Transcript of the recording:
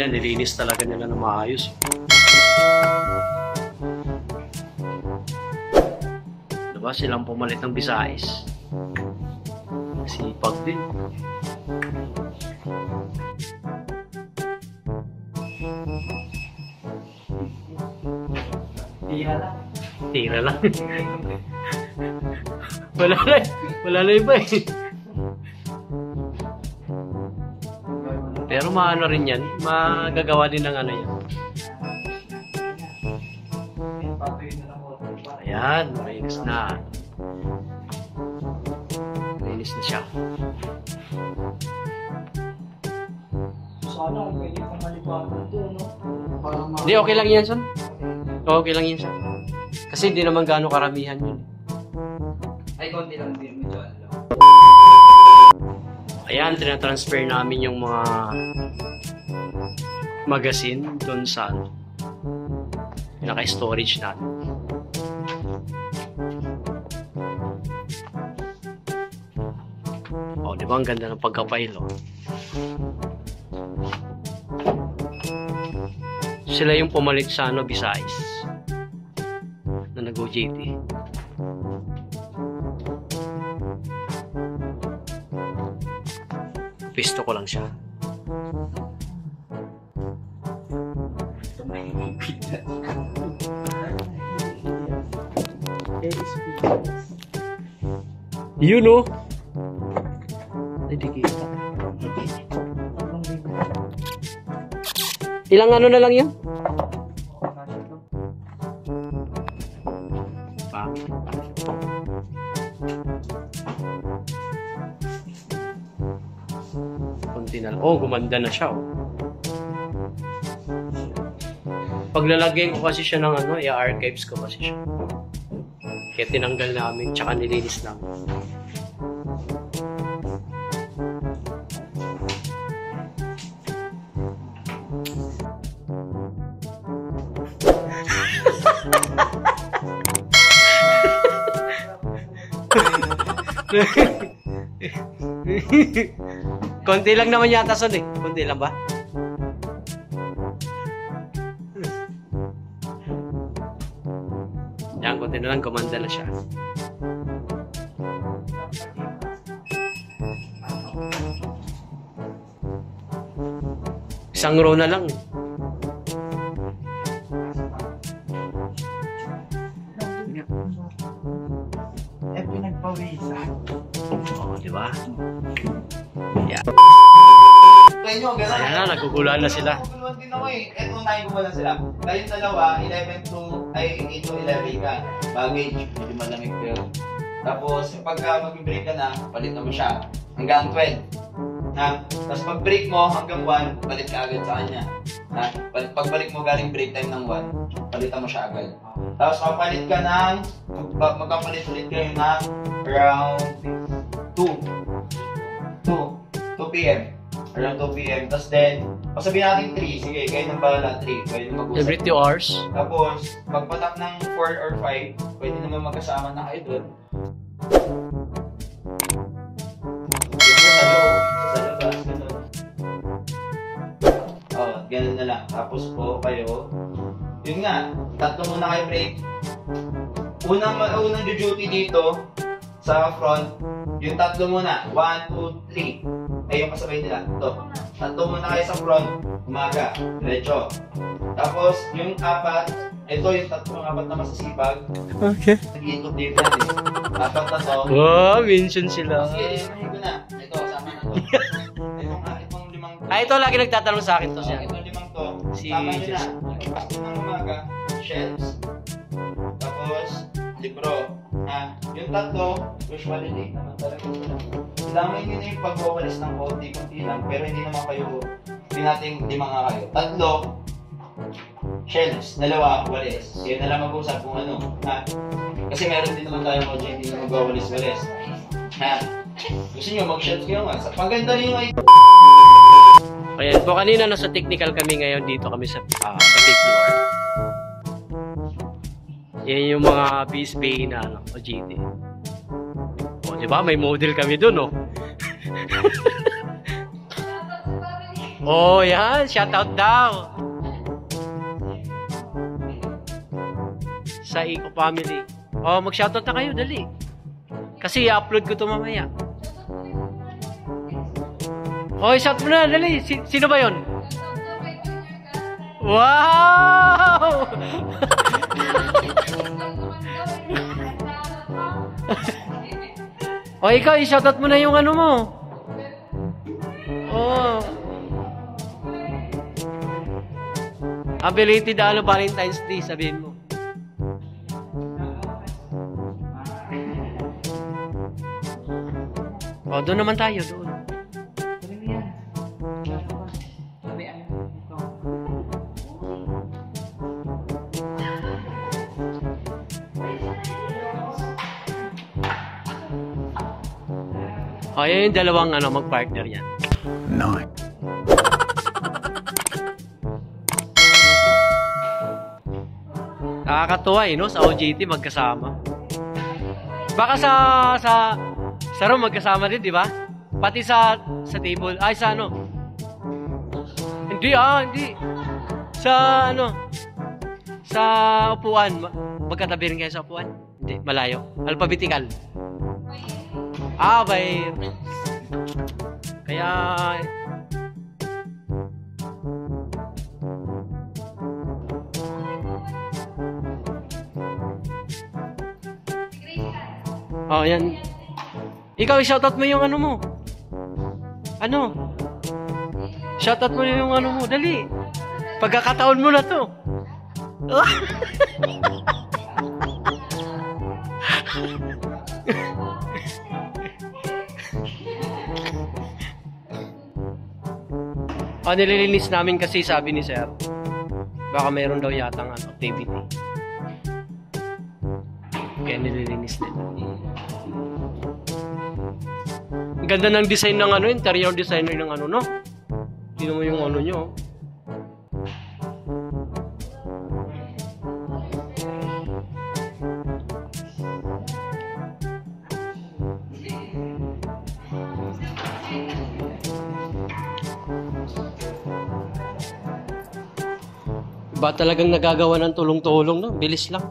Ayan, nilinis talaga nila na maayos. Diba silang pumalit ng Visayas? Sipag din. Tira lang. Tira lang. Wala na iba eh. Pero maano rin yan, magagawa din ng ano yan. Ayan, malinis na. Malinis na siya. Sana kung pwede pang malibagan ito, no? Hindi, okay lang yan, son. Okay lang yan, son. Kasi hindi naman gaano karamihan yun. Ay, konti lang din. Medyo ano. Ayan, tinatransfer namin yung mga magazine doon sa naka-storage natin. Oh, di ba ang ganda ng pagka-file, oh. Sila yung pumalit sa Visayas na nag-OJT. Pisto ko lang siya. You know? Hindi kita. Ilang ano na lang yun? Oh, gumanda na siya, oh. Paglalagay ko kasi siya ng ano, i-archives ko kasi siya. Kaya tinanggal namin, tsaka nilinis namin. Konti lang naman yata, son, eh. Konti lang ba? Yan, konti na lang, gumanda na siya. Isang row na lang, eh. Pinagpawisan. Oo, di ba? Yeah. Gano'n. Ayan na, nagugulan na sila. Naguguluhan din ako eh. Eto tayo gumalan sila. Kayong dalawa, 11 to, ay 8 to 11 ka. Baggage, medyo malamig pero. Tapos, pagka mag-break ka na, palit mo siya. Hanggang 12. Ha? Tapos pag break mo hanggang 1, palit ka agad sa kanya. Ha? Pagbalik mo galing break time ng 1, palitan mo siya agad. Tapos papalit ka ng, magkapalit ulit kayo ng around 2 p.m. Around 2 p.m. Tapos then, pasabihin natin 3. Sige, kayo nang bahala 3. Pwede mag-usap. Every 2 hours? Tapos, pagpatak ng 4 or 5, pwede naman magkasama na kayo doon. Sa labas, gano'n. Oh, gano'n na lang. Tapos po kayo, yun nga, tatlo muna kayo break. Unang duty dito, sa front, yung tatlo muna, 1, 2, 3. Ay, yung kasabay nila, ito. Tatlo muna kayo sa front, umaga, diretso. Tapos, yung apat, ito yung tatlong apat na masasipag. Okay. Nag-iikot dito yan eh. Apat na to. Wow, mention sila. Sige, ilamahin ko na. Ito, sama na to. Itong limang to. Ito lagi nagtatanong sa akin to siya. Itong limang to, Si sama nyo na. Jess. Pagpasok ng umaga, shelves. Tapos, libro. Yung tatlo, usually late naman talaga sila. Ilamay nyo na yung pagwawalis ng konti-konti lang, pero hindi naman kayo, hindi natin lima nga kayo. Tatlo, shelves, dalawa, walis. Kaya na lang mag-usap kung ano. Kasi meron din naman tayong audio hindi na magwawalis-walis. Gusto nyo mag-shelves kayo nga. Paganda rin yung Ayan po, kanina nasa technical kami, ngayon dito kami sa fifth floor. Yan yung mga BSB na OJT. O, diba? May model kami dun, oh. Oh, yan. Shoutout daw. Sa Eco Family. Oh, mag-shoutout na kayo. Dali. Kasi i-upload ko ito mamaya. Oh, shout mo na. Dali. Sino ba yon? Wow! O, ikaw, i-shoutout mo na yung ano mo. Oh. Belated Valentine's Day, sabihin mo. O, doon naman tayo, doon. O, yun yung dalawang mag-partner yan. Nine. Nakakatuwa no? Sa OJT magkasama. Baka sa room magkasama din, di ba? Pati sa table. Ay, sa Hindi, hindi. Sa sa upuan. Magkatabi rin kayo sa upuan? Hindi, malayo. Alphabetical. By... Kaya... Oh, yan. Ikaw, i-shoutout mo yung mo. Shoutout mo yung mo. Dali. Pagkakataon mo na to. Nililinis namin kasi sabi ni Sir. Baka mayroon daw yatang activity. Kaya nililinis nila. Ang ganda ng design ng interior designer ng no? Tingnan mo yung nyo. Ba talagang nagagawa ng tulong-tulong, no? Bilis lang.